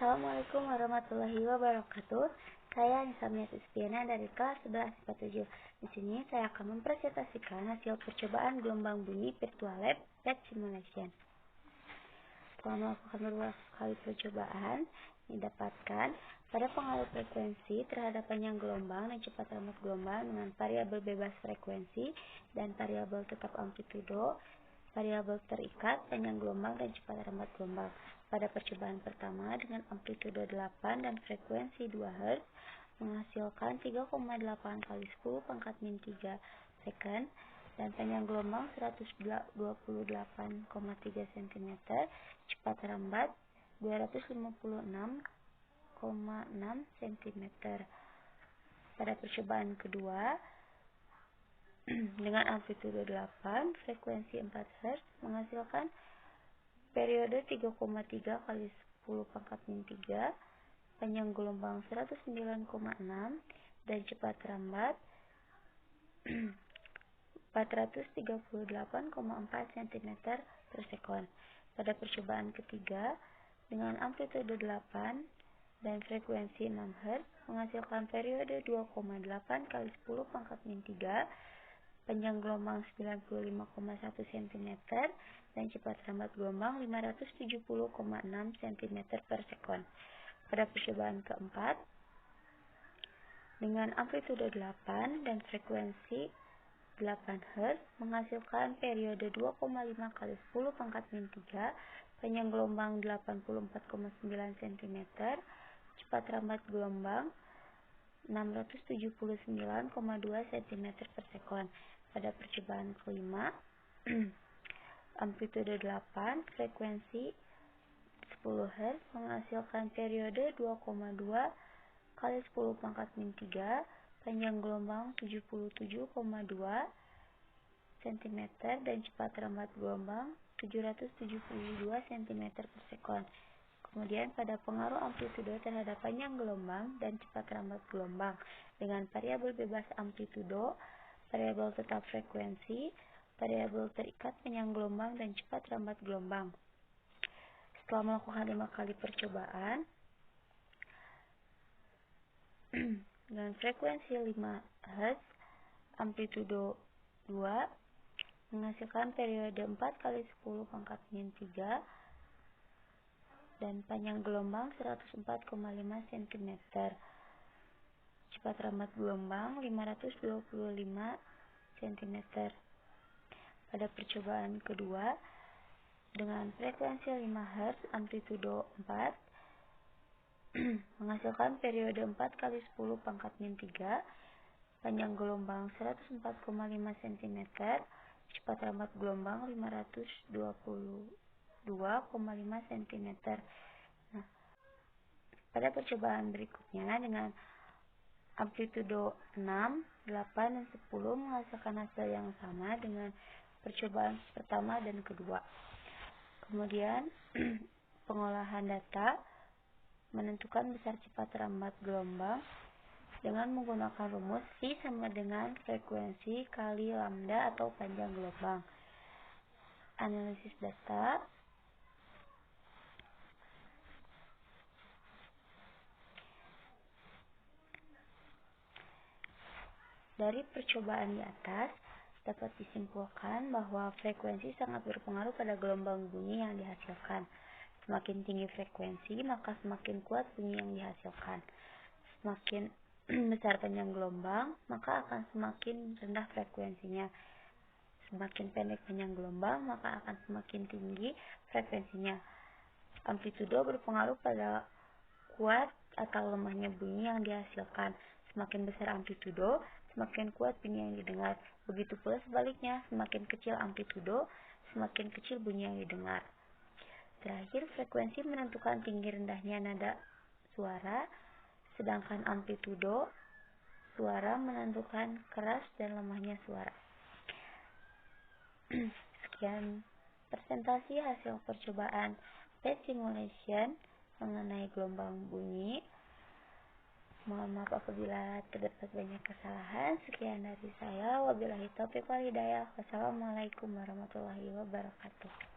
Assalamualaikum warahmatullahi wabarakatuh. Saya Nisa Sustiana dari kelas 11 IPA 7. Di sini saya akan mempresentasikan hasil percobaan gelombang bunyi Virtual Lab PET Simulation. Setelah melakukan beberapa kali percobaan, didapatkan pada pengaruh frekuensi terhadap panjang gelombang dan cepat rambut gelombang dengan variabel bebas frekuensi dan variabel tetap amplitudo, variabel terikat, panjang gelombang, dan cepat rambat gelombang. Pada percobaan pertama dengan amplitudo 8 dan frekuensi 2 Hz menghasilkan 3,8 kali 10 pangkat min 3 second dan panjang gelombang 128,3 cm, cepat rambat 256,6 cm. Pada percobaan kedua dengan amplitudo 8, frekuensi 4 Hz menghasilkan periode 3,3 kali 10 pangkat min 3, panjang gelombang 109,6 dan cepat rambat 438,4 cm per sekon. Pada percobaan ketiga dengan amplitudo 8 dan frekuensi 6 Hz menghasilkan periode 2,8 kali 10 pangkat min 3, panjang gelombang 95,1 cm dan cepat rambat gelombang 570,6 cm per sekon. Pada percobaan keempat dengan amplitudo 8 dan frekuensi 8 Hz menghasilkan periode 2,5 kali 10 pangkat min 3, panjang gelombang 84,9 cm, cepat rambat gelombang 679,2 cm per sekon. Pada percobaan kelima amplitudo 8, frekuensi 10 Hz menghasilkan periode 2,2 kali 10 pangkat min 3, panjang gelombang 77,2 cm dan cepat rambat gelombang 772 cm per sekon. Kemudian pada pengaruh amplitudo terhadap panjang gelombang dan cepat rambat gelombang dengan variabel bebas amplitudo, variabel tetap frekuensi, variabel terikat panjang gelombang dan cepat rambat gelombang. Setelah melakukan 5 kali percobaan dengan frekuensi 5 Hz, amplitudo 2 menghasilkan periode 4 kali 10 pangkat min 3 dan panjang gelombang 104,5 cm, cepat rambat gelombang 525 cm. Pada percobaan kedua dengan frekuensi 5 Hz amplitudo 4 menghasilkan periode 4 kali 10 pangkat min 3, panjang gelombang 104,5 cm, cepat rambat gelombang 522,5 cm. Nah, pada percobaan berikutnya dengan amplitudo 6, 8, dan 10 menghasilkan hasil yang sama dengan percobaan pertama dan kedua. Kemudian pengolahan data menentukan besar cepat rambat gelombang dengan menggunakan rumus V sama dengan frekuensi kali lambda atau panjang gelombang. Analisis data. Dari percobaan di atas dapat disimpulkan bahwa frekuensi sangat berpengaruh pada gelombang bunyi yang dihasilkan. Semakin tinggi frekuensi, maka semakin kuat bunyi yang dihasilkan. Semakin besar panjang gelombang, maka akan semakin rendah frekuensinya. Semakin pendek panjang gelombang, maka akan semakin tinggi frekuensinya. Amplitudo berpengaruh pada kuat atau lemahnya bunyi yang dihasilkan. Semakin besar amplitudo, semakin kuat bunyi yang didengar. Begitu pula sebaliknya, semakin kecil amplitudo, semakin kecil bunyi yang didengar. Terakhir, frekuensi menentukan tinggi rendahnya nada suara, sedangkan amplitudo suara menentukan keras dan lemahnya suara. Sekian presentasi hasil percobaan PET Simulation mengenai gelombang bunyi. Mohon maaf apabila terdapat banyak kesalahan. Sekian dari saya. Wabillahi taufiq wal hidayah. Wassalamualaikum warahmatullahi wabarakatuh.